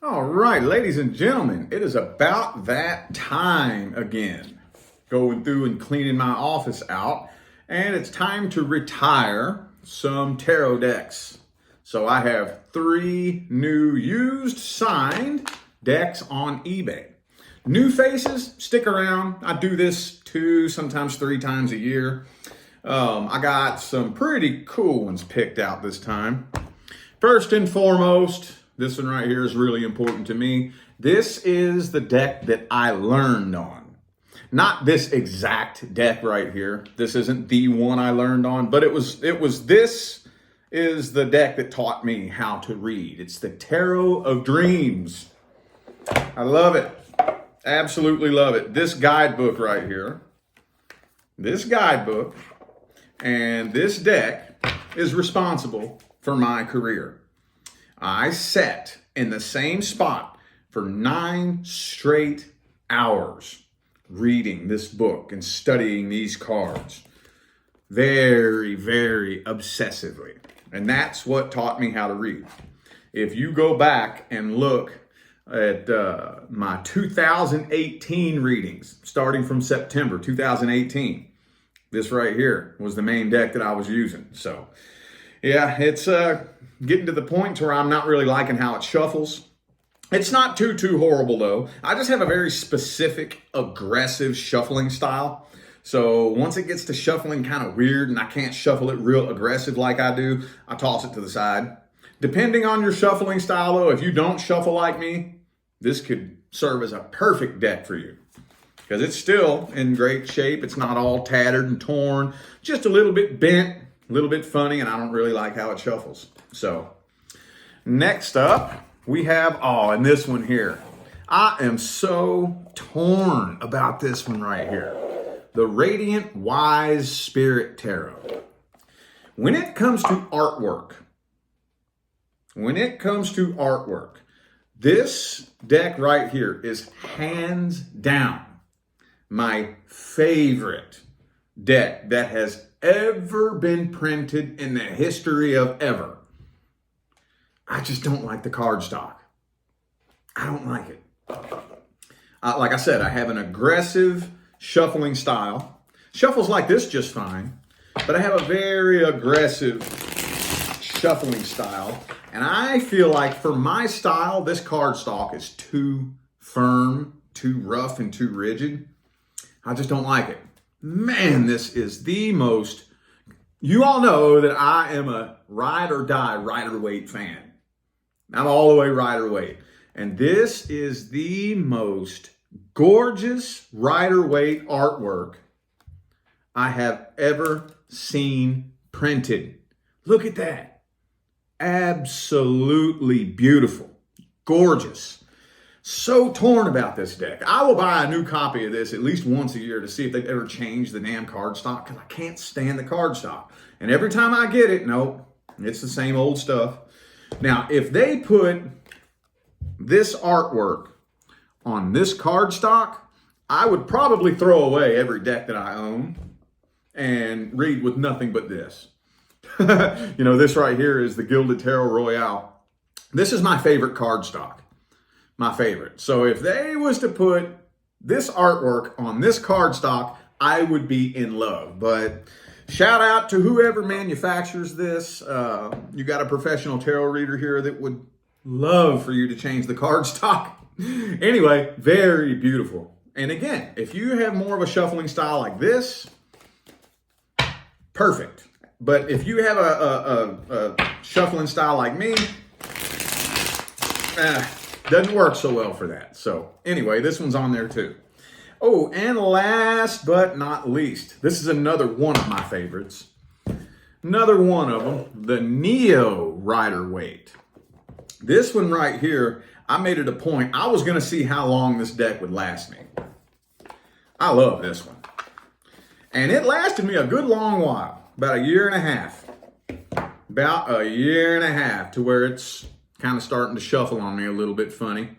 All right, ladies and gentlemen, it is about that time again. Going through and cleaning my office out, and it's time to retire some tarot decks. So I have 3 new used signed decks on eBay. New faces, stick around. I do this 2, sometimes 3 times a year. I got some pretty cool ones picked out this time. First and foremost, this one right here is really important to me. This is the deck that I learned on. Not this exact deck right here. This isn't the one I learned on, but this is the deck that taught me how to read. It's the Tarot of Dreams. I love it. Absolutely love it. This guidebook right here, this guidebook and this deck is responsible for my career. I sat in the same spot for 9 straight hours reading this book and studying these cards very, very obsessively. And that's what taught me how to read. If you go back and look at my 2018 readings, starting from September 2018, this right here was the main deck that I was using. So yeah, it's getting to the point where I'm not really liking how it shuffles. It's not too horrible though. I just have a very specific, aggressive shuffling style. So once it gets to shuffling kind of weird and I can't shuffle it real aggressive like I do, I toss it to the side. Depending on your shuffling style though, if you don't shuffle like me, this could serve as a perfect deck for you. Because it's still in great shape. It's not all tattered and torn, just a little bit bent, a little bit funny, and I don't really like how it shuffles. So next up, we have, and this one here. I am so torn about this one right here. The Radiant Wise Spirit Tarot. When it comes to artwork, this deck right here is hands down my favorite deck that has ever been printed in the history of ever. I just don't like the cardstock. I don't like it. Like I said, I have an aggressive shuffling style. Shuffles like this just fine, but I have a very aggressive shuffling style. And I feel like for my style, this cardstock is too firm, too rough, and too rigid. I just don't like it. Man, this is the most, you all know that I am a ride or die Rider-Waite fan. I'm all the way Rider-Waite. And this is the most gorgeous Rider-Waite artwork I have ever seen printed. Look at that. Absolutely beautiful. Gorgeous. So torn about this deck. I will buy a new copy of this at least once a year to see if they've ever changed the damn cardstock, because I can't stand the cardstock. And every time I get it, nope, it's the same old stuff. Now, if they put this artwork on this cardstock, I would probably throw away every deck that I own and read with nothing but this. You know, this right here is the Gilded Tarot Royale. This is my favorite cardstock. My favorite. So if they was to put this artwork on this cardstock, I would be in love. But shout out to whoever manufactures this. You got a professional tarot reader here that would love for you to change the cardstock. Anyway, very beautiful. And again, if you have more of a shuffling style like this, perfect. But if you have a shuffling style like me, doesn't work so well for that. So anyway, this one's on there too. Oh, and last but not least, this is another one of my favorites. Another one of them, the Neo Rider-Waite. This one right here, I made it a point. I was going to see how long this deck would last me. I love this one. And it lasted me a good long while, about 1.5 years. About 1.5 years to where it's kind of starting to shuffle on me a little bit funny.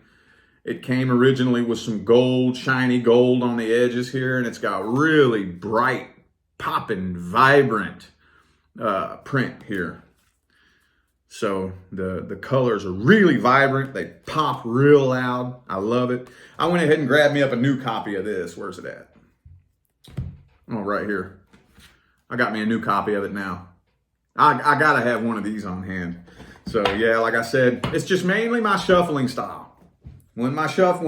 It came originally with some gold, shiny gold on the edges here, and it's got really bright, popping, vibrant print here. So the colors are really vibrant. They pop real loud. I love it. I went ahead and grabbed me up a new copy of this. Where's it at? Oh, right here. I got me a new copy of it now. I gotta have one of these on hand. So yeah, like I said, it's just mainly my shuffling style. When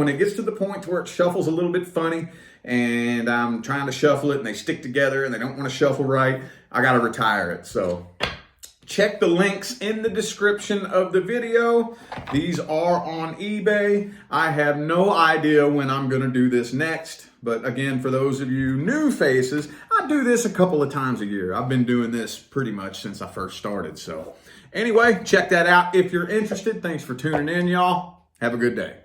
it gets to the point where it shuffles a little bit funny and I'm trying to shuffle it and they stick together and they don't want to shuffle right, I gotta retire it. So check the links in the description of the video. These are on eBay. I have no idea when I'm gonna do this next. But again, for those of you new faces, I do this a couple of times a year. I've been doing this pretty much since I first started. So anyway, check that out if you're interested. Thanks for tuning in, y'all. Have a good day.